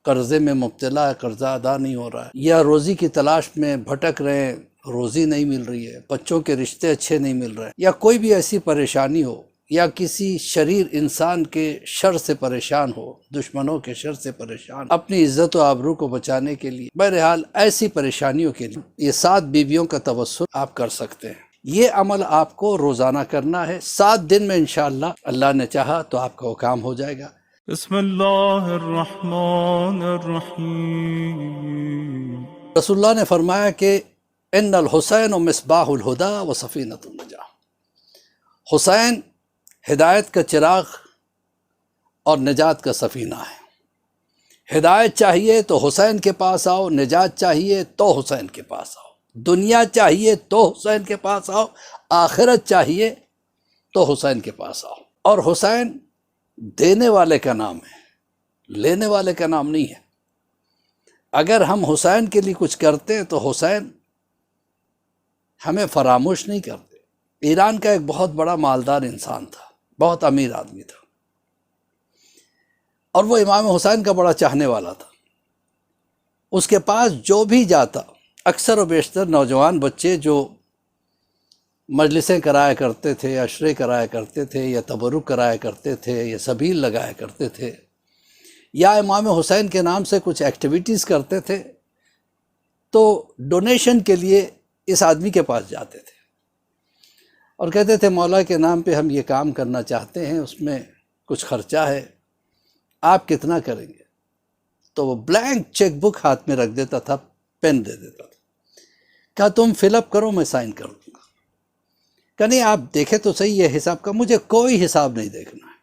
قرضے میں مبتلا ہے، قرضہ ادا نہیں ہو رہا ہے، یا روزی کی تلاش میں بھٹک رہے ہیں، روزی نہیں مل رہی ہے، بچوں کے رشتے اچھے نہیں مل رہے، یا کوئی بھی ایسی پریشانی ہو، یا کسی شریر انسان کے شر سے پریشان ہو، دشمنوں کے شر سے پریشان، اپنی عزت و آبرو کو بچانے کے لیے، بہرحال ایسی پریشانیوں کے لیے یہ 7 بیویوں کا توسل آپ کر سکتے ہیں۔ یہ عمل آپ کو روزانہ کرنا ہے، 7 دن میں انشاءاللہ اللہ نے چاہا تو آپ کا وہ کام ہو جائے گا۔ بسم اللہ الرحمن الرحیم۔ رسول اللہ نے فرمایا کہ ان الحسین مصباح الہدی و سفینۃ النجاہ، حسین ہدایت کا چراغ اور نجات کا سفینہ ہے۔ ہدایت چاہیے تو حسین کے پاس آؤ، نجات چاہیے تو حسین کے پاس آؤ، دنیا چاہیے تو حسین کے پاس آؤ، آخرت چاہیے تو حسین کے پاس آؤ۔ اور حسین دینے والے کا نام ہے، لینے والے کا نام نہیں ہے۔ اگر ہم حسین کے لیے کچھ کرتے ہیں تو حسین ہمیں فراموش نہیں کرتے۔ ایران کا ایک بہت بڑا مالدار انسان تھا، بہت امیر آدمی تھا، اور وہ امام حسین کا بڑا چاہنے والا تھا۔ اس کے پاس جو بھی جاتا، اکثر و بیشتر نوجوان بچے جو مجلسیں کرایا کرتے تھے، عشرے کرایا کرتے تھے، یا تبرک کرایا کرتے تھے، یا سبیل لگایا کرتے تھے، یا امام حسین کے نام سے کچھ ایکٹیویٹیز کرتے تھے، تو ڈونیشن کے لیے اس آدمی کے پاس جاتے تھے اور کہتے تھے مولا کے نام پہ ہم یہ کام کرنا چاہتے ہیں، اس میں کچھ خرچہ ہے، آپ کتنا کریں گے؟ تو وہ بلینک چیک بک ہاتھ میں رکھ دیتا تھا، پین دے دیتا تھا، کہا تم فل اپ کرو، میں سائن کر دوں گا۔ کہ نہیں، آپ دیکھیں تو صحیح یہ حساب کا، مجھے کوئی حساب نہیں دیکھنا ہے،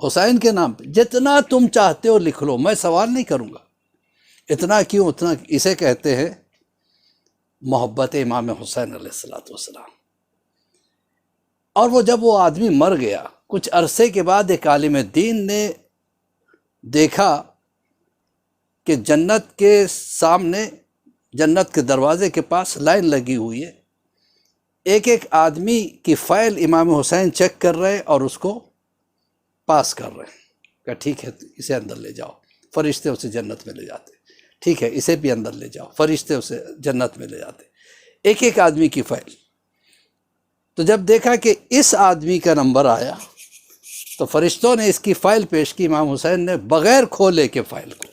حسین کے نام پہ جتنا تم چاہتے ہو لکھ لو، میں سوال نہیں کروں گا۔ اتنا کیوں؟ اتنا اسے کہتے ہیں محبت امام حسین علیہ السلام۔ اور وہ جب وہ آدمی مر گیا، کچھ عرصے کے بعد ایک عالم دین نے دیکھا کہ جنت کے سامنے، جنت کے دروازے کے پاس لائن لگی ہوئی ہے، ایک ایک آدمی کی فائل امام حسین چیک کر رہے اور اس کو پاس کر رہے ہیں، کہ ٹھیک ہے اسے اندر لے جاؤ، فرشتے اسے جنت میں لے جاتے، ٹھیک ہے اسے بھی اندر لے جاؤ، فرشتے اسے جنت میں لے جاتے، ایک ایک آدمی کی فائل۔ تو جب دیکھا کہ اس آدمی کا نمبر آیا تو فرشتوں نے اس کی فائل پیش کی، امام حسین نے بغیر کھولے کے فائل کو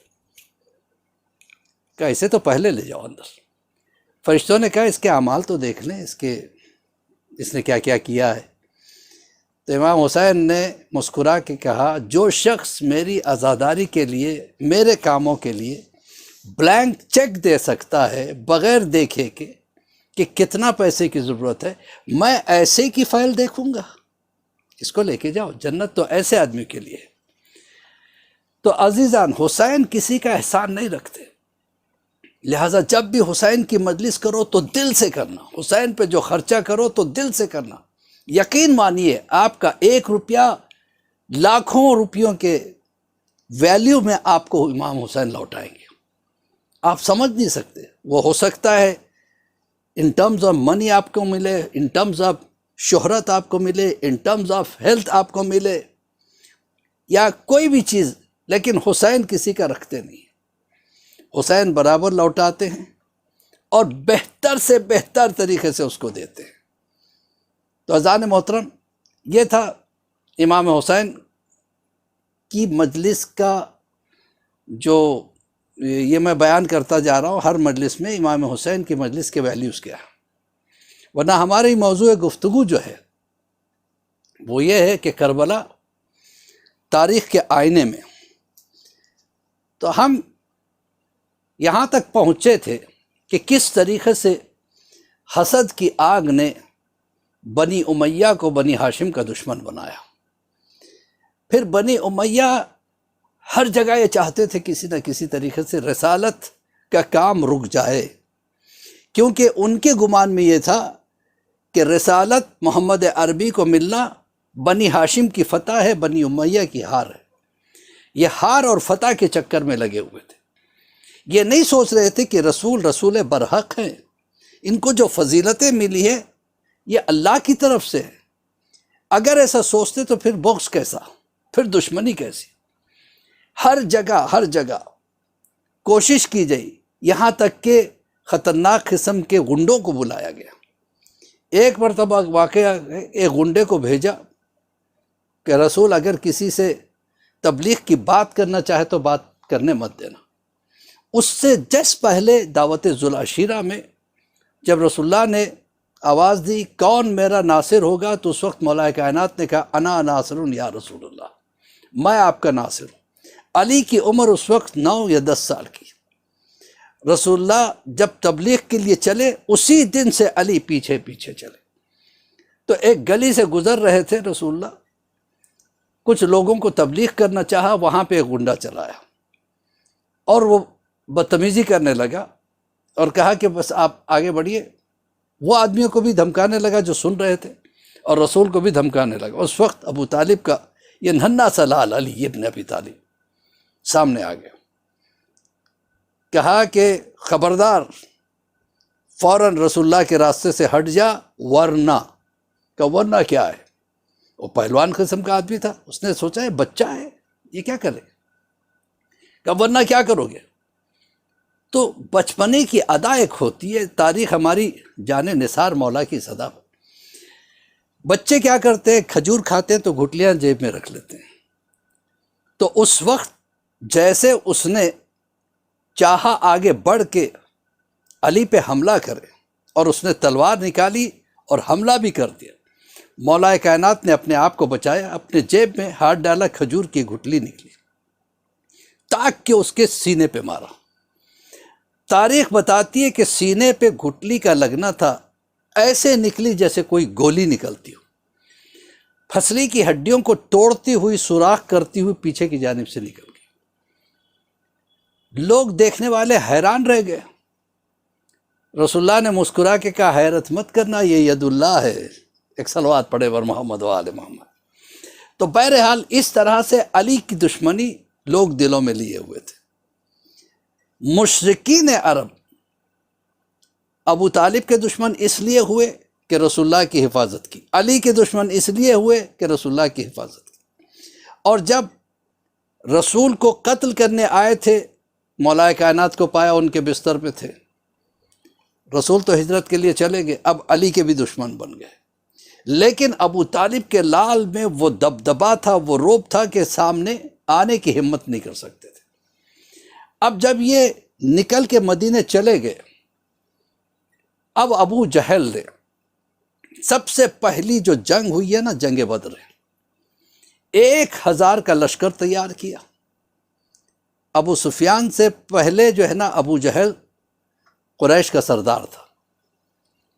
کہا اسے تو پہلے لے جاؤ اندر۔ فرشتوں نے کہا اس کے اعمال تو دیکھ لیں، اس نے کیا کیا کیا ہے۔ تو امام حسین نے مسکرا کے کہا جو شخص میری عزاداری کے لیے، میرے کاموں کے لیے بلینک چیک دے سکتا ہے بغیر دیکھے کہ کتنا پیسے کی ضرورت ہے، میں ایسے کی فائل دیکھوں گا، اس کو لے کے جاؤ، جنت تو ایسے آدمی کے لیے ہے۔ تو عزیزان، حسین کسی کا احسان نہیں رکھتے، لہٰذا جب بھی حسین کی مجلس کرو تو دل سے کرنا، حسین پہ جو خرچہ کرو تو دل سے کرنا۔ یقین مانیے آپ کا 1 روپیہ لاکھوں روپیوں کے ویلیو میں آپ کو امام حسین لوٹائیں گے، آپ سمجھ نہیں سکتے۔ وہ ہو سکتا ہے ان ٹرمز آف منی آپ کو ملے، ان ٹرمز آف شہرت آپ کو ملے، ان ٹرمز آف ہیلتھ آپ کو ملے، یا کوئی بھی چیز، لیکن حسین کسی کا رکھتے نہیں، حسین برابر لوٹاتے ہیں اور بہتر سے بہتر طریقے سے اس کو دیتے ہیں۔ تو عزیزان محترم، یہ تھا امام حسین کی مجلس کا، جو یہ میں بیان کرتا جا رہا ہوں، ہر مجلس میں امام حسین کی مجلس کے ویلیوز کیا ہے۔ ورنہ ہماری موضوع گفتگو جو ہے وہ یہ ہے کہ کربلا تاریخ کے آئینے میں، تو ہم یہاں تک پہنچے تھے کہ کس طریقے سے حسد کی آگ نے بنی امیہ کو بنی ہاشم کا دشمن بنایا۔ پھر بنی امیہ ہر جگہ یہ چاہتے تھے کسی نہ کسی طریقے سے رسالت کا کام رک جائے، کیونکہ ان کے گمان میں یہ تھا کہ رسالت محمد عربی کو ملنا بنی ہاشم کی فتح ہے، بنی امیہ کی ہار ہے۔ یہ ہار اور فتح کے چکر میں لگے ہوئے تھے، یہ نہیں سوچ رہے تھے کہ رسول برحق ہیں، ان کو جو فضیلتیں ملی ہے یہ اللہ کی طرف سے ہے۔ اگر ایسا سوچتے تو پھر بغض کیسا، پھر دشمنی کیسی؟ ہر جگہ کوشش کی گئی، یہاں تک کہ خطرناک قسم کے غنڈوں کو بلایا گیا۔ ایک مرتبہ واقعہ ہے، ایک غنڈے کو بھیجا کہ رسول اگر کسی سے تبلیغ کی بات کرنا چاہے تو بات کرنے مت دینا۔ اس سے جس پہلے دعوت ذوالعشیرہ میں جب رسول اللہ نے آواز دی کون میرا ناصر ہوگا، تو اس وقت مولا کائنات نے کہا انا ناصر یا رسول اللہ، میں آپ کا ناصر ہوں۔ علی کی عمر اس وقت 9 یا 10 سال کی۔ رسول اللہ جب تبلیغ کے لیے چلے اسی دن سے علی پیچھے پیچھے چلے۔ تو ایک گلی سے گزر رہے تھے رسول اللہ، کچھ لوگوں کو تبلیغ کرنا چاہا، وہاں پہ ایک غنڈہ چلایا اور وہ بدتمیزی کرنے لگا اور کہا کہ بس آپ آگے بڑھیے۔ وہ آدمیوں کو بھی دھمکانے لگا جو سن رہے تھے اور رسول کو بھی دھمکانے لگا۔ اس وقت ابو طالب کا یہ ننھا سا لال علی ابن ابی طالب سامنے آ گیا، کہا کہ خبردار فوراً رسول اللہ کے راستے سے ہٹ جا ورنہ۔ کہ ورنہ کیا ہے؟ وہ پہلوان قسم کا آدمی تھا، اس نے سوچا ہے بچہ ہے یہ کیا کرے، کہ ورنہ کیا کرو گے؟ تو بچپنے کی ادا ایک ہوتی ہے، تاریخ ہماری جانے نثار مولا کی صدا۔ بچے کیا کرتے ہیں، کھجور کھاتے ہیں تو گھٹلیاں جیب میں رکھ لیتے ہیں۔ تو اس وقت جیسے اس نے چاہا آگے بڑھ کے علی پہ حملہ کرے اور اس نے تلوار نکالی اور حملہ بھی کر دیا، مولا کائنات نے اپنے آپ کو بچایا، اپنے جیب میں ہاتھ ڈالا، کھجور کی گھٹلی نکلی، تاک کے اس کے سینے پہ مارا۔ تاریخ بتاتی ہے کہ سینے پہ گھٹلی کا لگنا تھا ایسے نکلی جیسے کوئی گولی نکلتی ہو، پھسلی کی ہڈیوں کو توڑتی ہوئی سوراخ کرتی ہوئی پیچھے کی جانب سے نکل گئی۔ لوگ دیکھنے والے حیران رہ گئے۔ رسول اللہ نے مسکرا کے کہا حیرت مت کرنا، یہ ید اللہ ہے، ایک صلوات پڑھے ور محمد و آل محمد۔ تو بہرحال اس طرح سے علی کی دشمنی لوگ دلوں میں لیے ہوئے تھے۔ مشرکین عرب ابو طالب کے دشمن اس لیے ہوئے کہ رسول اللہ کی حفاظت کی، علی کے دشمن اس لیے ہوئے کہ رسول اللہ کی حفاظت کی۔ اور جب رسول کو قتل کرنے آئے تھے، مولا کائنات کو پایا ان کے بستر پہ تھے، رسول تو ہجرت کے لیے چلے گئے، اب علی کے بھی دشمن بن گئے۔ لیکن ابو طالب کے لال میں وہ دبدبا تھا، وہ روب تھا کہ سامنے آنے کی ہمت نہیں کر سکتے تھے۔ اب جب یہ نکل کے مدینے چلے گئے، اب ابو جہل نے سب سے پہلی جو جنگ ہوئی ہے نا، جنگ بدر ہے، 1000 کا لشکر تیار کیا۔ ابو سفیان سے پہلے جو ہے نا ابو جہل قریش کا سردار تھا،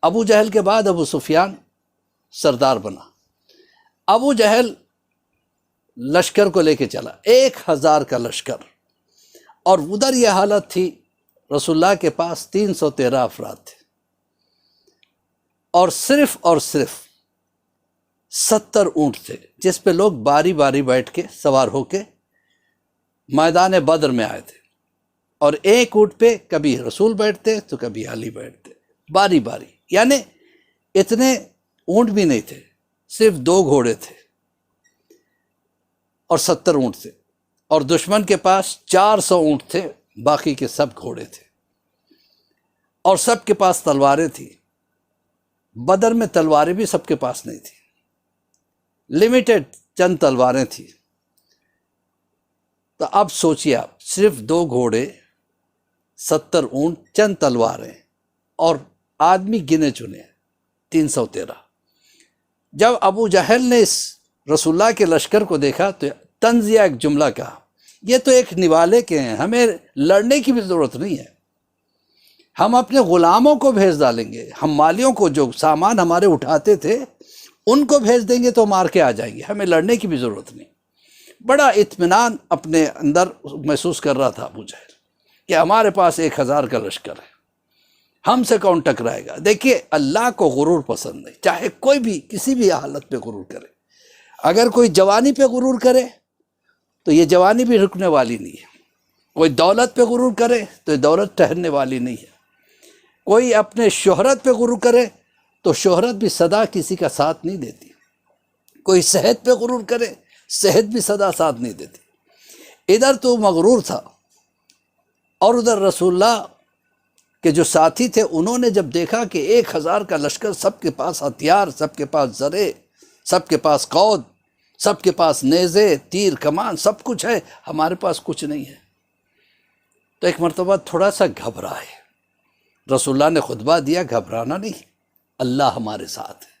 ابو جہل کے بعد ابو سفیان سردار بنا۔ ابو جہل لشکر کو لے کے چلا، 1000 کا لشکر، اور ادھر یہ حالت تھی رسول اللہ کے پاس 313 افراد تھے، اور صرف 70 اونٹ تھے جس پہ لوگ باری باری بیٹھ کے سوار ہو کے میدان بدر میں آئے تھے، اور ایک اونٹ پہ کبھی رسول بیٹھتے تو کبھی علی بیٹھتے، باری باری۔ یعنی اتنے اونٹ بھی نہیں تھے، صرف 2 گھوڑے تھے اور 70 اونٹ تھے، اور دشمن کے پاس 400 اونٹ تھے، باقی کے سب گھوڑے تھے، اور سب کے پاس تلواریں تھیں۔ بدر میں تلواریں بھی سب کے پاس نہیں تھیں، لمیٹڈ چند تلواریں تھیں۔ تو اب سوچیے آپ، صرف 2 گھوڑے، 70 اونٹ، چند تلواریں، اور آدمی گنے چنے 313۔ جب ابو جہل نے اس رسول اللہ کے لشکر کو دیکھا تو طنزیہ ایک جملہ کہا، یہ تو ایک نوالے کے ہیں، ہمیں لڑنے کی بھی ضرورت نہیں ہے، ہم اپنے غلاموں کو بھیج ڈالیں گے، ہم مالیوں کو جو سامان ہمارے اٹھاتے تھے ان کو بھیج دیں گے تو مار کے آ جائیں گے، ہمیں لڑنے کی بھی ضرورت نہیں۔ بڑا اطمینان اپنے اندر محسوس کر رہا تھا ابو جہل کہ ہمارے پاس 1000 کا لشکر ہے، ہم سے کون ٹکرائے گا۔ دیکھیے اللہ کو غرور پسند نہیں، چاہے کوئی بھی کسی بھی حالت پہ غرور کرے۔ اگر کوئی جوانی پہ غرور کرے تو یہ جوانی بھی رکنے والی نہیں ہے، کوئی دولت پہ غرور کرے تو یہ دولت ٹھہرنے والی نہیں ہے، کوئی اپنے شہرت پہ غرور کرے تو شہرت بھی سدا کسی کا ساتھ نہیں دیتی، کوئی صحت پہ غرور کرے صحت بھی سدا ساتھ نہیں دیتی۔ ادھر تو مغرور تھا اور ادھر رسول اللہ کے جو ساتھی تھے انہوں نے جب دیکھا کہ 1000 کا لشکر، سب کے پاس ہتھیار، سب کے پاس زرے، سب کے پاس قود، سب کے پاس نیزے، تیر، کمان، سب کچھ ہے، ہمارے پاس کچھ نہیں ہے، تو ایک مرتبہ تھوڑا سا گھبرائے۔ رسول اللہ نے خطبہ دیا، گھبرانا نہیں، اللہ ہمارے ساتھ ہے۔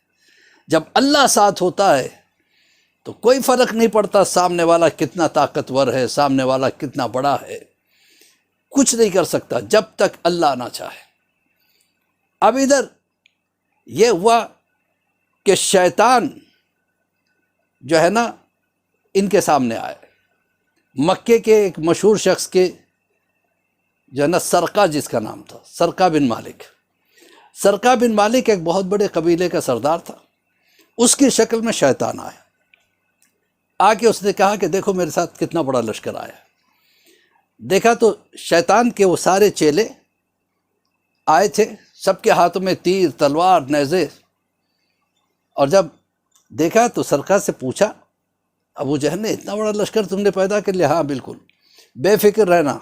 جب اللہ ساتھ ہوتا ہے تو کوئی فرق نہیں پڑتا سامنے والا کتنا طاقتور ہے، سامنے والا کتنا بڑا ہے، کچھ نہیں کر سکتا جب تک اللہ نہ چاہے۔ اب ادھر یہ ہوا کہ شیطان جو ہے نا ان کے سامنے آئے، مکے کے ایک مشہور شخص کے جو ہے نا سرقہ، جس کا نام تھا سرقہ بن مالک۔ سرقہ بن مالک ایک بہت بڑے قبیلے کا سردار تھا، اس کی شکل میں شیطان آیا، آ کے اس نے کہا کہ دیکھو میرے ساتھ کتنا بڑا لشکر آیا۔ دیکھا تو شیطان کے وہ سارے چیلے آئے تھے، سب کے ہاتھوں میں تیر، تلوار، نیزے، اور جب دیکھا تو سرقہ سے پوچھا، ابو جہل نے اتنا بڑا لشکر تم نے پیدا کر لیا؟ ہاں بالکل، بے فکر رہنا،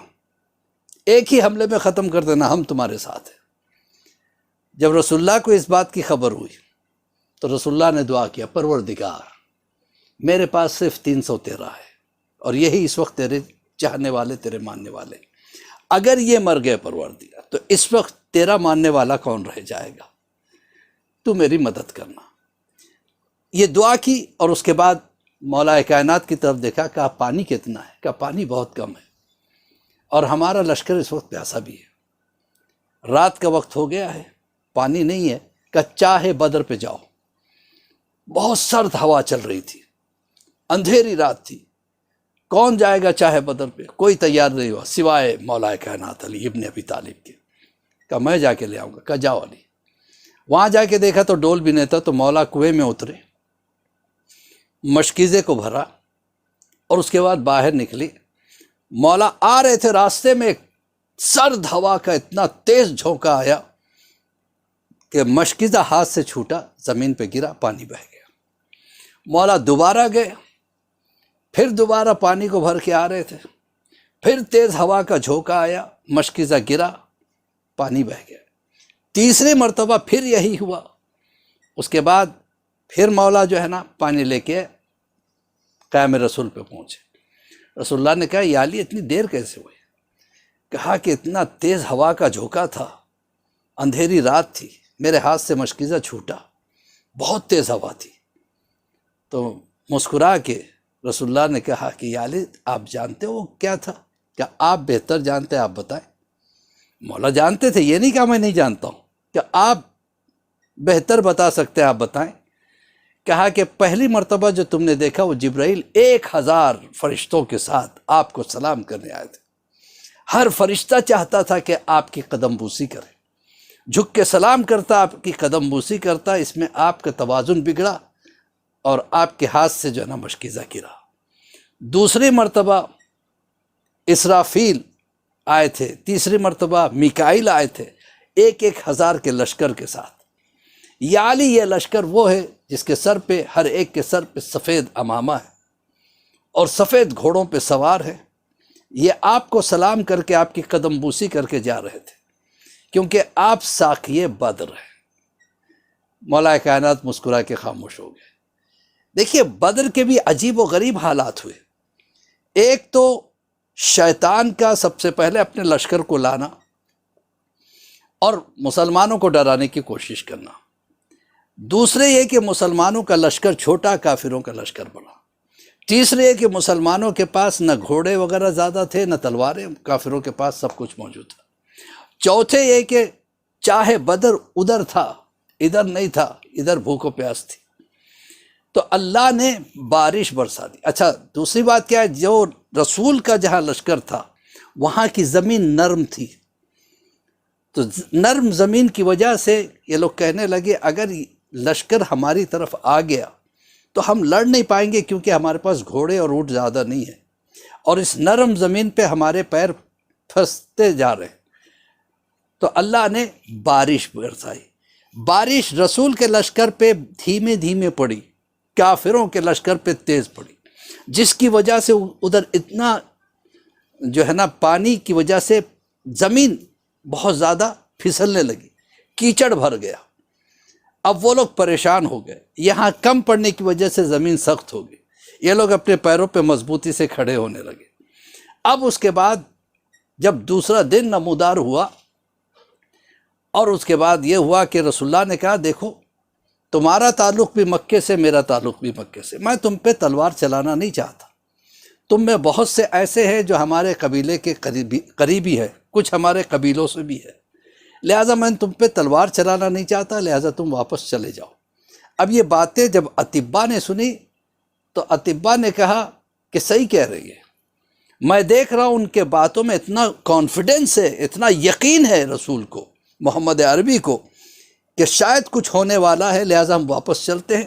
ایک ہی حملے میں ختم کر دینا، ہم تمہارے ساتھ ہیں۔ جب رسول اللہ کو اس بات کی خبر ہوئی تو رسول اللہ نے دعا کیا، پروردگار میرے پاس صرف 313 ہے، اور یہی اس وقت تیرے چاہنے والے، تیرے ماننے والے، اگر یہ مر گئے پروردگار تو اس وقت تیرا ماننے والا کون رہ جائے گا؟ تو میری مدد کرنا۔ یہ دعا کی، اور اس کے بعد مولا کائنات کی طرف دیکھا، کہا پانی کتنا ہے؟ کہا پانی بہت کم ہے، اور ہمارا لشکر اس وقت پیاسا بھی ہے، رات کا وقت ہو گیا ہے، پانی نہیں ہے۔ کہا چاہے بدر پہ جاؤ۔ بہت سرد ہوا چل رہی تھی، اندھیری رات تھی، کون جائے گا چاہے بدر پہ؟ کوئی تیار نہیں ہوا سوائے مولا کائنات علی ابن ابی طالب کے۔ کہا میں جا کے لے آؤں گا۔ کہا جاؤ علی۔ وہاں جا کے دیکھا تو ڈول بھی نہیں تھا، تو مولا کنویں میں اترے، مشکیزے کو بھرا، اور اس کے بعد باہر نکلی۔ مولا آ رہے تھے، راستے میں ایک سرد ہوا کا اتنا تیز جھونکا آیا کہ مشکیزہ ہاتھ سے چھوٹا، زمین پہ گرا، پانی بہہ گیا۔ مولا دوبارہ گئے، پھر دوبارہ پانی کو بھر کے آ رہے تھے، پھر تیز ہوا کا جھونکا آیا، مشکیزہ گرا، پانی بہہ گیا۔ تیسری مرتبہ پھر یہی ہوا۔ اس کے بعد پھر مولا جو ہے نا پانی لے کے قیام رسول پہ پہنچے۔ رسول اللہ نے کہا یا علی اتنی دیر کیسے ہوئی؟ کہا کہ اتنا تیز ہوا کا جھونکا تھا، اندھیری رات تھی، میرے ہاتھ سے مشکیزہ چھوٹا، بہت تیز ہوا تھی۔ تو مسکرا کے رسول اللہ نے کہا کہ یا علی آپ جانتے ہو کیا تھا؟ کہ آپ بہتر جانتے ہیں، آپ بتائیں۔ مولا جانتے تھے، یہ نہیں کہا میں نہیں جانتا ہوں، کہ آپ بہتر بتا سکتے ہیں، آپ بتائیں۔ کہا کہ پہلی مرتبہ جو تم نے دیکھا وہ جبرائیل 1000 فرشتوں کے ساتھ آپ کو سلام کرنے آئے تھے، ہر فرشتہ چاہتا تھا کہ آپ کی قدم بوسی کرے، جھک کے سلام کرتا، آپ کی قدم بوسی کرتا، اس میں آپ کا توازن بگڑا اور آپ کے ہاتھ سے جو ہے نا مشکیزہ گرا۔ دوسری مرتبہ اسرافیل آئے تھے، تیسری مرتبہ میکائیل آئے تھے، 1000 کے لشکر کے ساتھ۔ یا علی یہ لشکر وہ ہے جس کے سر پہ، ہر ایک کے سر پہ سفید امامہ ہے اور سفید گھوڑوں پہ سوار ہے، یہ آپ کو سلام کر کے، آپ کی قدم بوسی کر کے جا رہے تھے، کیونکہ آپ ساقی بدر ہیں۔ مولا کائنات مسکرا کے خاموش ہو گئے۔ دیکھیے بدر کے بھی عجیب و غریب حالات ہوئے۔ ایک تو شیطان کا سب سے پہلے اپنے لشکر کو لانا اور مسلمانوں کو ڈرانے کی کوشش کرنا، دوسرے یہ کہ مسلمانوں کا لشکر چھوٹا، کافروں کا لشکر بڑا، تیسرے یہ کہ مسلمانوں کے پاس نہ گھوڑے وغیرہ زیادہ تھے نہ تلواریں، کافروں کے پاس سب کچھ موجود تھا، چوتھے یہ کہ چاہے بدر ادھر تھا ادھر نہیں تھا، ادھر بھوک و پیاس تھی، تو اللہ نے بارش برسا دی۔ اچھا دوسری بات کیا ہے، جو رسول کا جہاں لشکر تھا وہاں کی زمین نرم تھی، تو نرم زمین کی وجہ سے یہ لوگ کہنے لگے اگر لشکر ہماری طرف آ گیا تو ہم لڑ نہیں پائیں گے، کیونکہ ہمارے پاس گھوڑے اور اونٹ زیادہ نہیں ہیں، اور اس نرم زمین پہ ہمارے پیر پھنستے جا رہے ہیں۔ تو اللہ نے بارش برسائی۔ بارش رسول کے لشکر پہ دھیمے دھیمے پڑی، کافروں کے لشکر پہ تیز پڑی، جس کی وجہ سے ادھر اتنا جو ہے نا پانی کی وجہ سے زمین بہت زیادہ پھسلنے لگی، کیچڑ بھر گیا۔ اب وہ لوگ پریشان ہو گئے، یہاں کم پڑنے کی وجہ سے زمین سخت ہو گئی، یہ لوگ اپنے پیروں پہ مضبوطی سے کھڑے ہونے لگے۔ اب اس کے بعد جب دوسرا دن نمودار ہوا، اور اس کے بعد یہ ہوا کہ رسول اللہ نے کہا دیکھو تمہارا تعلق بھی مکے سے، میرا تعلق بھی مکے سے، میں تم پہ تلوار چلانا نہیں چاہتا، تم میں بہت سے ایسے ہیں جو ہمارے قبیلے کے قریبی ہے، کچھ ہمارے قبیلوں سے بھی ہے، لہٰذا میں تم پہ تلوار چلانا نہیں چاہتا، لہٰذا تم واپس چلے جاؤ۔ اب یہ باتیں جب اتباء نے سنی تو اتباء نے کہا کہ صحیح کہہ رہی ہے، میں دیکھ رہا ہوں ان کے باتوں میں اتنا کانفیڈنس ہے، اتنا یقین ہے رسول کو، محمد عربی کو، کہ شاید کچھ ہونے والا ہے، لہٰذا ہم واپس چلتے ہیں،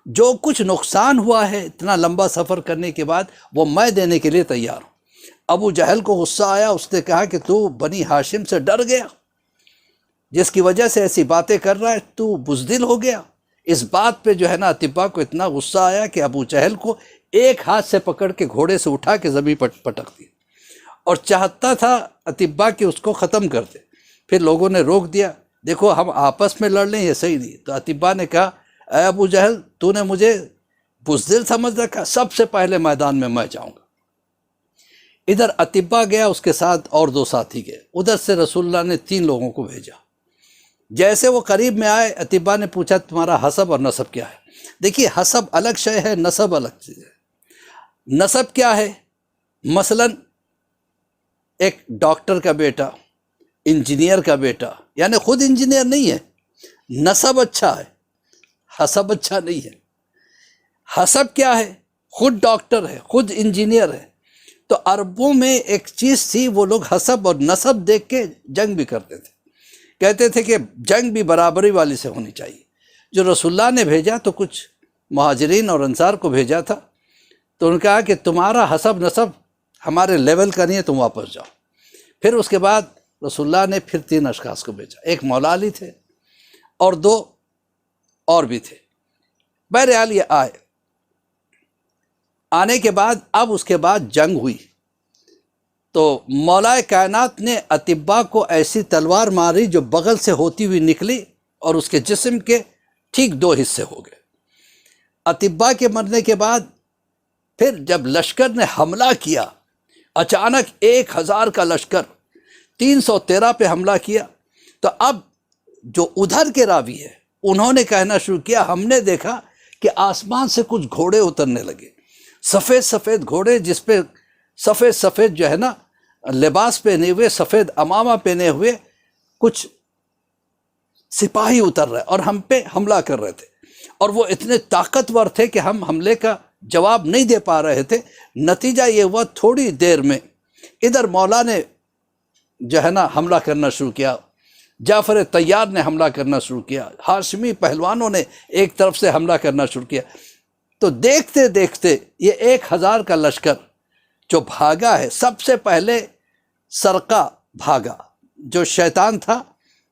جو کچھ نقصان ہوا ہے اتنا لمبا سفر کرنے کے بعد وہ میں دینے کے لیے تیار ہوں۔ ابو جہل کو غصہ آیا، اس نے کہا کہ تو بنی ہاشم سے ڈر گیا، جس کی وجہ سے ایسی باتیں کر رہا ہے، تو بزدل ہو گیا۔ اس بات پہ جو ہے نا اتباء کو اتنا غصہ آیا کہ ابو جہل کو ایک ہاتھ سے پکڑ کے گھوڑے سے اٹھا کے زمین پٹک دی، اور چاہتا تھا اتباء کہ اس کو ختم کر دے۔ پھر لوگوں نے روک دیا، دیکھو ہم آپس میں لڑ لیں یہ صحیح نہیں۔ تو اتباء نے کہا اے ابو جہل، تو نے مجھے بزدل سمجھ رکھا، سب سے پہلے میدان میں جاؤں گا۔ ادھر اتباء گیا، اس کے ساتھ اور 2 ساتھی گئے، ادھر سے رسول اللہ نے 3 لوگوں کو بھیجا۔ جیسے وہ قریب میں آئے، اتباء نے پوچھا تمہارا حسب اور نسب کیا ہے؟ دیکھیے حسب الگ شے ہے، نسب الگ چیز ہے۔ نسب کیا ہے؟ مثلا ایک ڈاکٹر کا بیٹا، انجینئر کا بیٹا، یعنی خود انجینئر نہیں ہے، نسب اچھا ہے، حسب اچھا نہیں ہے۔ حسب کیا ہے؟ خود ڈاکٹر ہے، خود انجینئر ہے۔ تو عربوں میں ایک چیز تھی، وہ لوگ حسب اور نسب دیکھ کے جنگ بھی کرتے تھے، کہتے تھے کہ جنگ بھی برابری والی سے ہونی چاہیے۔ جو رسول اللہ نے بھیجا تو کچھ مہاجرین اور انصار کو بھیجا تھا، تو انہوں نے کہا کہ تمہارا حسب نسب ہمارے لیول کا نہیں ہے، تم واپس جاؤ۔ پھر اس کے بعد رسول اللہ نے پھر 3 اشخاص کو بھیجا، ایک مولا علی تھے اور 2 اور بھی تھے۔ بہرحال یہ آنے کے بعد اب اس کے بعد جنگ ہوئی، تو مولا کائنات نے اتباء کو ایسی تلوار ماری جو بغل سے ہوتی ہوئی نکلی اور اس کے جسم کے ٹھیک 2 حصے ہو گئے۔ اتباء کے مرنے کے بعد پھر جب لشکر نے حملہ کیا، اچانک 1000 کا لشکر 313 پہ حملہ کیا، تو اب جو ادھر کے راوی ہے انہوں نے کہنا شروع کیا ہم نے دیکھا کہ آسمان سے کچھ گھوڑے اترنے لگے، سفید سفید گھوڑے، جس پہ سفید سفید جو ہے نا لباس پہنے ہوئے، سفید امامہ پہنے ہوئے کچھ سپاہی اتر رہے اور ہم پہ حملہ کر رہے تھے، اور وہ اتنے طاقتور تھے کہ ہم حملے کا جواب نہیں دے پا رہے تھے۔ نتیجہ یہ ہوا تھوڑی دیر میں ادھر مولا نے جو ہے نا حملہ کرنا شروع کیا، جعفر طیار نے حملہ کرنا شروع کیا، ہاشمی پہلوانوں نے ایک طرف سے حملہ کرنا شروع کیا۔ تو دیکھتے دیکھتے یہ 1000 کا لشکر جو بھاگا ہے، سب سے پہلے سرقہ بھاگا، جو شیطان تھا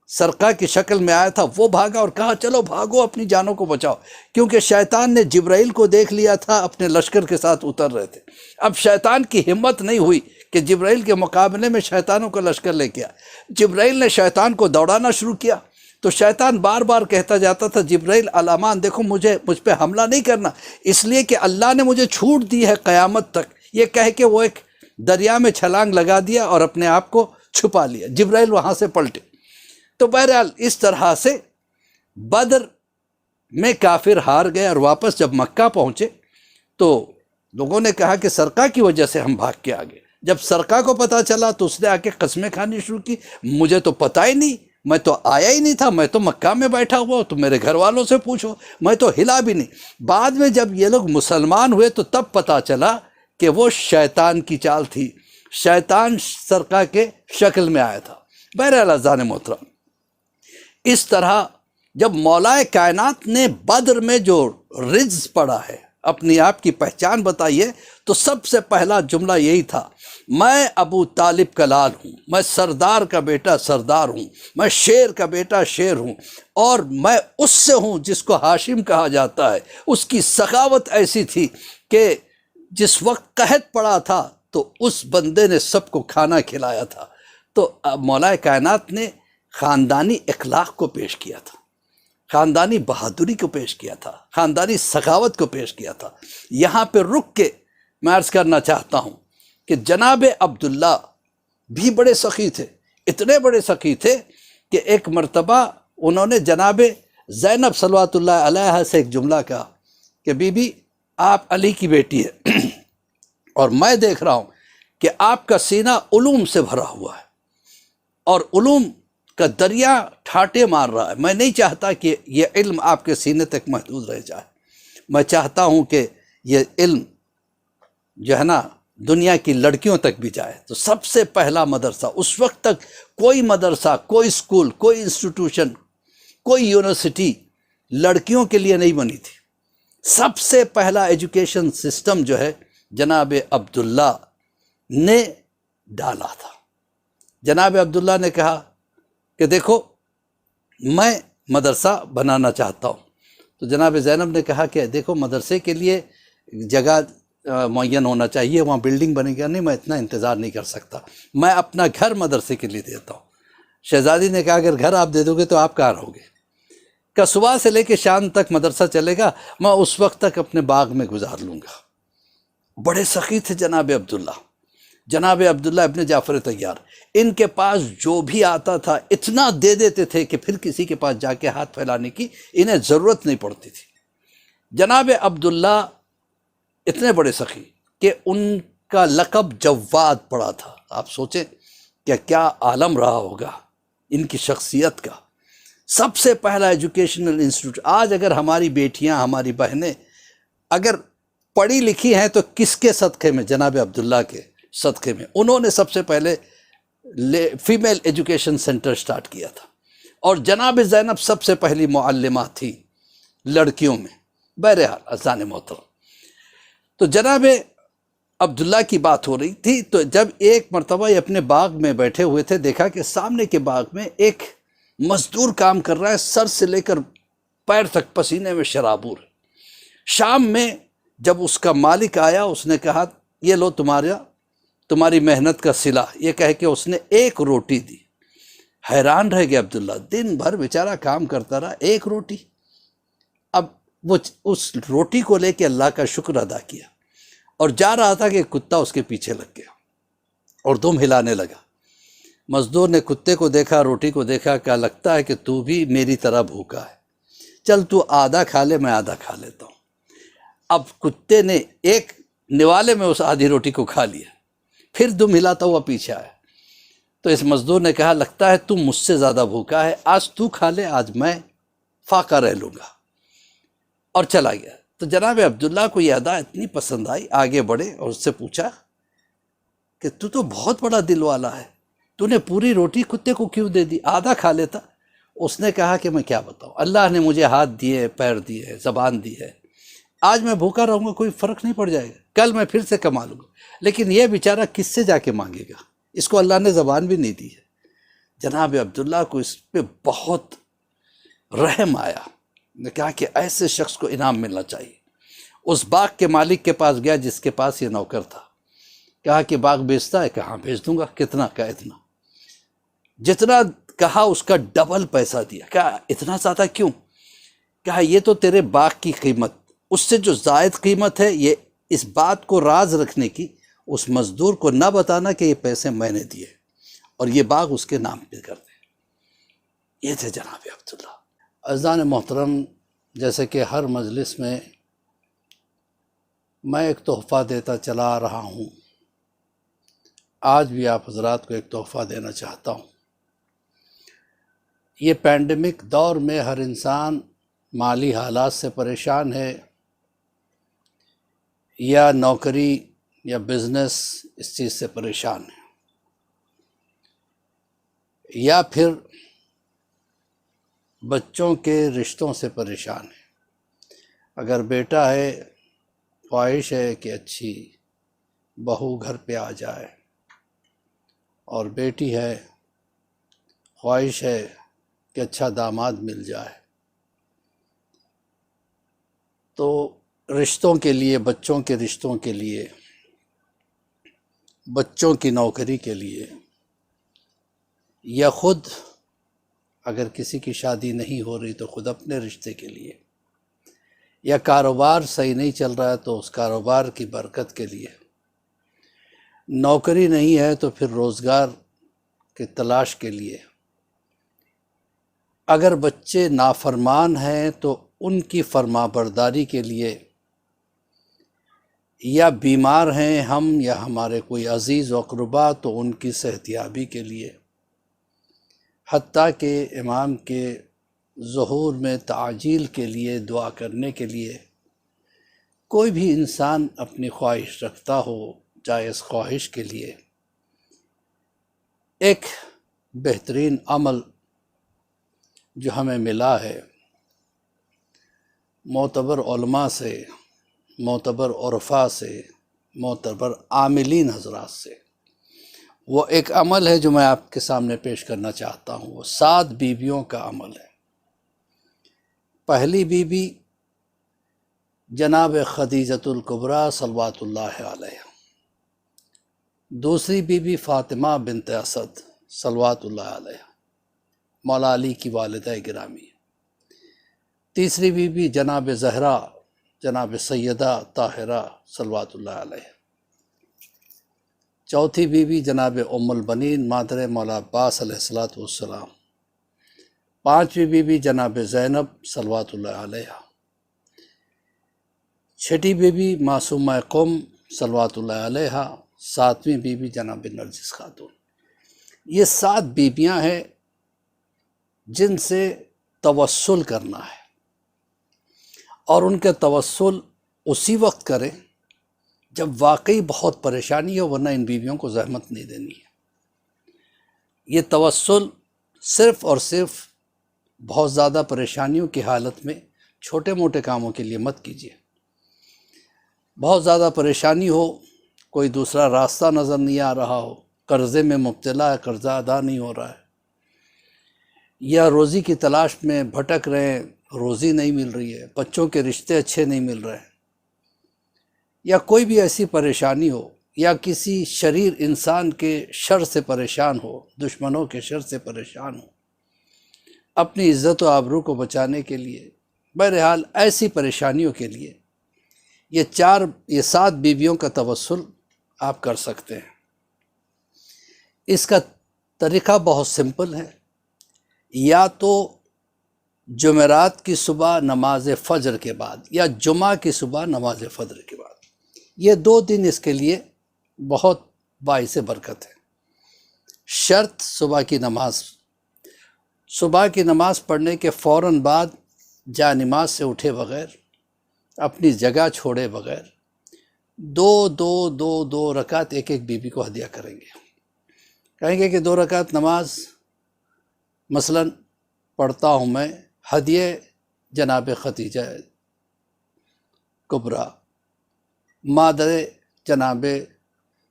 سرقہ کی شکل میں آیا تھا، وہ بھاگا اور کہا چلو بھاگو اپنی جانوں کو بچاؤ، کیونکہ شیطان نے جبرائیل کو دیکھ لیا تھا اپنے لشکر کے ساتھ اتر رہے تھے۔ اب شیطان کی ہمت نہیں ہوئی کہ جبرائیل کے مقابلے میں شیطانوں کا لشکر لے کے آیا۔ جبرائیل نے شیطان کو دوڑانا شروع کیا، تو شیطان بار بار کہتا جاتا تھا جبرائیل الامان دیکھو مجھ پہ حملہ نہیں کرنا، اس لیے کہ اللہ نے مجھے چھوٹ دی ہے قیامت تک، یہ کہہ کے وہ ایک دریا میں چھلانگ لگا دیا اور اپنے آپ کو چھپا لیا، جبرائیل وہاں سے پلٹے۔ تو بہرحال اس طرح سے بدر میں کافر ہار گئے، اور واپس جب مکہ پہنچے تو لوگوں نے کہا کہ سرقہ کی وجہ سے ہم بھاگ کے آ گئے۔ جب سرقہ کو پتہ چلا تو اس نے آ کے قسمیں کھانی شروع کی، مجھے تو پتہ ہی نہیں، میں تو آیا ہی نہیں تھا، میں تو مکہ میں بیٹھا ہوا، تو میرے گھر والوں سے پوچھو، میں تو ہلا بھی نہیں۔ بعد میں جب یہ لوگ مسلمان ہوئے تو تب پتہ چلا کہ وہ شیطان کی چال تھی، شیطان سرقہ کے شکل میں آیا تھا۔ بہرحال عزیزان محترم، اس طرح جب مولا کائنات نے بدر میں جو رجز پڑھا ہے، اپنی آپ کی پہچان بتائیے، تو سب سے پہلا جملہ یہی تھا، میں ابو طالب کا لال ہوں، میں سردار کا بیٹا سردار ہوں، میں شیر کا بیٹا شیر ہوں، اور میں اس سے ہوں جس کو ہاشم کہا جاتا ہے۔ اس کی سخاوت ایسی تھی کہ جس وقت قحط پڑا تھا تو اس بندے نے سب کو کھانا کھلایا تھا، تو مولا کائنات نے خاندانی اخلاق کو پیش کیا تھا، خاندانی بہادری کو پیش کیا تھا، خاندانی سخاوت کو پیش کیا تھا۔ یہاں پہ رک کے میں عرض کرنا چاہتا ہوں کہ جناب عبداللہ بھی بڑے سخی تھے، اتنے بڑے سخی تھے کہ ایک مرتبہ انہوں نے جناب زینب صلوات اللہ علیہ سے ایک جملہ کہا کہ بی بی آپ علی کی بیٹی ہے اور میں دیکھ رہا ہوں کہ آپ کا سینہ علوم سے بھرا ہوا ہے اور علوم کا دریا ٹھاٹے مار رہا ہے، میں نہیں چاہتا کہ یہ علم آپ کے سینے تک محدود رہ جائے، میں چاہتا ہوں کہ یہ علم جو ہے نا دنیا کی لڑکیوں تک بھی جائے۔ تو سب سے پہلا مدرسہ، اس وقت تک کوئی مدرسہ، کوئی اسکول، کوئی انسٹیٹیوشن، کوئی یونیورسٹی لڑکیوں کے لیے نہیں بنی تھی۔ سب سے پہلا ایجوکیشن سسٹم جو ہے جناب عبداللہ نے ڈالا تھا۔ جناب عبداللہ نے کہا کہ دیکھو میں مدرسہ بنانا چاہتا ہوں، تو جناب زینب نے کہا کہ دیکھو مدرسے کے لیے جگہ معین ہونا چاہیے، وہاں بلڈنگ بنے گا نہیں، میں اتنا انتظار نہیں کر سکتا، میں اپنا گھر مدرسے کے لیے دیتا ہوں۔ شہزادی نے کہا اگر گھر آپ دے دو گے تو آپ کہاں رہو گے؟ کہ صبح سے لے کے شام تک مدرسہ چلے گا، میں اس وقت تک اپنے باغ میں گزار لوں گا۔ بڑے سخی تھے جناب عبداللہ، جناب عبداللہ ابن جعفر طیار۔ ان کے پاس جو بھی آتا تھا اتنا دے دیتے تھے کہ پھر کسی کے پاس جا کے ہاتھ پھیلانے کی انہیں ضرورت نہیں پڑتی تھی۔ جناب عبداللہ اتنے بڑے سخی کہ ان کا لقب جواد پڑا تھا۔ آپ سوچیں کہ کیا عالم رہا ہوگا ان کی شخصیت کا۔ سب سے پہلا ایجوکیشنل انسٹیٹیوٹ، آج اگر ہماری بیٹیاں، ہماری بہنیں اگر پڑھی لکھی ہیں تو کس کے صدقے میں؟ جناب عبداللہ کے صدقے میں۔ انہوں نے سب سے پہلے فیمیل ایجوکیشن سینٹر سٹارٹ کیا تھا، اور جناب زینب سب سے پہلی معلمہ تھی لڑکیوں میں۔ بہرحال اذان محترم، تو جناب عبداللہ کی بات ہو رہی تھی، تو جب ایک مرتبہ یہ اپنے باغ میں بیٹھے ہوئے تھے، دیکھا کہ سامنے کے باغ میں ایک مزدور کام کر رہا ہے، سر سے لے کر پیر تک پسینے میں شرابور ہے۔ شام میں جب اس کا مالک آیا، اس نے کہا یہ لو تمہاری محنت کا صلہ، یہ کہہ کے اس نے ایک روٹی دی۔ حیران رہ گیا عبداللہ، دن بھر بیچارہ کام کرتا رہا، ایک روٹی۔ اب وہ اس روٹی کو لے کے اللہ کا شکر ادا کیا اور جا رہا تھا کہ کتا اس کے پیچھے لگ گیا اور دم ہلانے لگا۔ مزدور نے کتے کو دیکھا، روٹی کو دیکھا، کہا لگتا ہے کہ تو بھی میری طرح بھوکا ہے، چل تو آدھا کھا لے، میں آدھا کھا لیتا ہوں۔ اب کتے نے ایک نوالے میں اس آدھی روٹی کو کھا لیا، پھر دم ہلاتا ہوا پیچھے آیا۔ تو اس مزدور نے کہا لگتا ہے تم مجھ سے زیادہ بھوکا ہے، آج تو کھا لے، آج میں فاقہ رہ لوں گا، اور چلا گیا۔ تو جناب عبداللہ کو یہ ادا اتنی پسند آئی، آگے بڑھے اور اس سے پوچھا کہ تو بہت بڑا دل والا ہے، تو نے پوری روٹی کتے کو کیوں دے دی، آدھا کھا لیتا۔ اس نے کہا کہ میں کیا بتاؤں، اللہ نے مجھے ہاتھ دیے، پیر دیے، زبان دی ہے، آج میں بھوکا رہوں گا کوئی فرق نہیں پڑ جائے گا، کل میں پھر سے کما لوں گا، لیکن یہ بیچارہ کس سے جا کے مانگے گا، اس کو اللہ نے زبان بھی نہیں دی ہے۔ جناب عبداللہ کو اس پہ بہت رحم آیا، نے کہا کہ ایسے شخص کو انعام ملنا چاہیے۔ اس باغ کے مالک کے پاس گیا جس کے پاس یہ نوکر تھا، کہا کہ باغ بیچتا ہے؟ کہا بیچ دوں گا۔ کتنا؟ کہا اتنا۔ جتنا کہا اس کا ڈبل پیسہ دیا۔ کہا اتنا زیادہ کیوں؟ کہا یہ تو تیرے باغ کی قیمت، اس سے جو زائد قیمت ہے، یہ اس بات کو راز رکھنے کی، اس مزدور کو نہ بتانا کہ یہ پیسے میں نے دیے اور یہ باغ اس کے نام پہ کر دے۔ یہ تھے جناب عبداللہ۔ عزیزان محترم، جیسے کہ ہر مجلس میں میں ایک تحفہ دیتا چلا آ رہا ہوں، آج بھی آپ حضرات کو ایک تحفہ دینا چاہتا ہوں۔ یہ پینڈیمک دور میں ہر انسان مالی حالات سے پریشان ہے، یا نوکری یا بزنس اس چیز سے پریشان ہے، یا پھر بچوں کے رشتوں سے پریشان ہے۔ اگر بیٹا ہے، خواہش ہے کہ اچھی بہو گھر پہ آ جائے، اور بیٹی ہے، خواہش ہے کہ اچھا داماد مل جائے۔ تو رشتوں کے لیے، بچوں کے رشتوں کے لیے، بچوں کی نوکری کے لیے یا خود اگر کسی کی شادی نہیں ہو رہی تو خود اپنے رشتے کے لیے، یا کاروبار صحیح نہیں چل رہا ہے تو اس کاروبار کی برکت کے لیے، نوکری نہیں ہے تو پھر روزگار کی تلاش کے لیے، اگر بچے نافرمان ہیں تو ان کی فرما برداری کے لیے، یا بیمار ہیں ہم یا ہمارے کوئی عزیز و اقربا تو ان کی صحتیابی کے لیے، حتیٰ کہ امام کے ظہور میں تعجیل کے لیے دعا کرنے کے لیے کوئی بھی انسان اپنی خواہش رکھتا ہو، جائز خواہش کے لیے ایک بہترین عمل جو ہمیں ملا ہے معتبر علماء سے، معتبر عرفاء سے، معتبر عاملین حضرات سے، وہ ایک عمل ہے جو میں آپ کے سامنے پیش کرنا چاہتا ہوں۔ وہ 7 بیویوں کا عمل ہے۔ پہلی بیوی جناب خدیجۃ الکبریٰ صلوات اللہ علیہ، دوسری بیوی فاطمہ بنت اسد صلوات اللہ علیہ، مولا علی کی والدہ گرامی، تیسری بیوی جناب زہرا، جناب سیدہ طاہرہ صلوات اللہ علیہ، چوتھی بیوی جناب ام البنین مادر مولا عباس علیہ السلام، پانچویں بیوی جناب زینب صلوات اللہ علیہ، چھٹی بیوی معصومہ قم صلوات اللہ علیہ، ساتویں بیوی جناب نرجس خاتون۔ یہ 7 بیویاں ہیں جن سے توسل کرنا ہے، اور ان کا توسل اسی وقت کریں جب واقعی بہت پریشانی ہو، ورنہ ان بیویوں کو زحمت نہیں دینی ہے۔ یہ توسل صرف اور صرف بہت زیادہ پریشانیوں کی حالت میں چھوٹے موٹے کاموں کے لیے مت کیجیے۔ بہت زیادہ پریشانی ہو، کوئی دوسرا راستہ نظر نہیں آ رہا ہو، قرضے میں مبتلا ہے، قرضہ ادا نہیں ہو رہا ہے، یا روزی کی تلاش میں بھٹک رہے ہیں، روزی نہیں مل رہی ہے، بچوں کے رشتے اچھے نہیں مل رہے ہیں، یا کوئی بھی ایسی پریشانی ہو، یا کسی شریر انسان کے شر سے پریشان ہو، دشمنوں کے شر سے پریشان ہو، اپنی عزت و آبرو کو بچانے کے لیے، بہرحال ایسی پریشانیوں کے لیے یہ 7 بیویوں کا توسل آپ کر سکتے ہیں۔ اس کا طریقہ بہت سمپل ہے۔ یا تو جمعرات کی صبح نماز فجر کے بعد، یا جمعہ کی صبح نماز فجر کے بعد، یہ 2 دن اس کے لیے بہت باعث برکت ہے۔ شرط صبح کی نماز، صبح کی نماز پڑھنے کے فوراً بعد جا نماز سے اٹھے بغیر، اپنی جگہ چھوڑے بغیر 2 رکعت ایک بیوی کو ہدیہ کریں گے۔ کہیں گے کہ 2 رکعت نماز مثلاً پڑھتا ہوں میں، ہدیہ جناب خدیجہ کبریٰ مادر جناب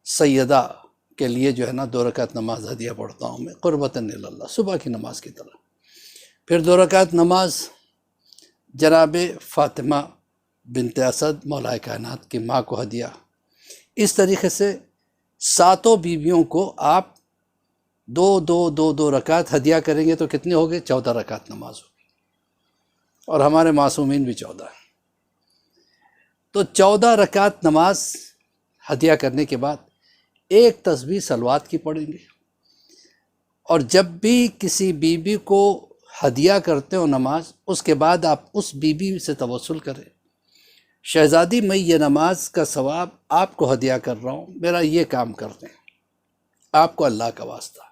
سیدہ کے لیے جو ہے نا 2 رکعت نماز ہدیہ پڑھتا ہوں میں، قربتاً اللہ، صبح کی نماز کی طرح۔ پھر 2 رکعت نماز جناب فاطمہ بنت اسد مولا کائنات کی ماں کو ہدیہ۔ اس طریقے سے 7 بیویوں کو آپ 2 رکعت ہدیہ کریں گے تو کتنے ہو گئے؟ 14 رکعت نماز ہوگی، اور ہمارے معصومین بھی 14 ہیں۔ تو 14 رکعت نماز ہدیہ کرنے کے بعد ایک تسبیح صلوات کی پڑھیں گے، اور جب بھی کسی بیوی کو ہدیہ کرتے ہو نماز، اس کے بعد آپ اس بیوی سے توسل کریں، شہزادی میں یہ نماز کا ثواب آپ کو ہدیہ کر رہا ہوں، میرا یہ کام کر دیں، آپ کو اللہ کا واسطہ۔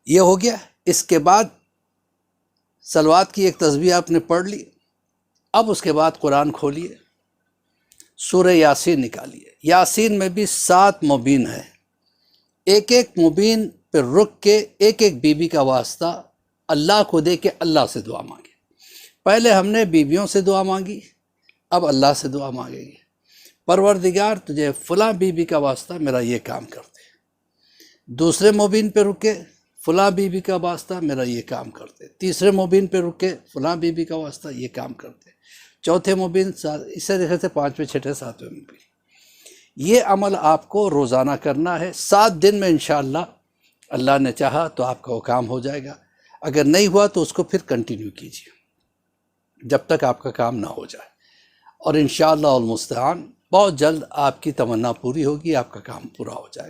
یہ ہو گیا۔ اس کے بعد صلوات کی ایک تسبیح آپ نے پڑھ لی، اب اس کے بعد قرآن کھولیے، سورہ یاسین نکالیے۔ یاسین میں بھی 7 مبین ہیں، ایک مبین پہ رک کے ایک بیوی کا واسطہ اللہ کو دے کے اللہ سے دعا مانگے۔ پہلے ہم نے بیویوں سے دعا مانگی، اب اللہ سے دعا مانگیں گے، پروردگار تجھے فلاں بیوی کا واسطہ میرا یہ کام کر دے۔ دوسرے مبین پہ رکے، فلاں بیوی کا واسطہ میرا یہ کام کر دے۔ تیسرے مبین پہ رکے، فلاں بیوی کا واسطہ یہ کام کر دے۔ چوتھے مبین، اس طریقے سے 5ویں، 6ویں، 7ویں مبین۔ یہ عمل آپ کو روزانہ کرنا ہے۔ 7 دن میں انشاءاللہ اللہ نے چاہا تو آپ کا وہ کام ہو جائے گا، اگر نہیں ہوا تو اس کو پھر کنٹینیو کیجیے جب تک آپ کا کام نہ ہو جائے، اور انشاءاللہ المستعان بہت جلد آپ کی تمنا پوری ہوگی، آپ کا کام پورا ہو جائے گا۔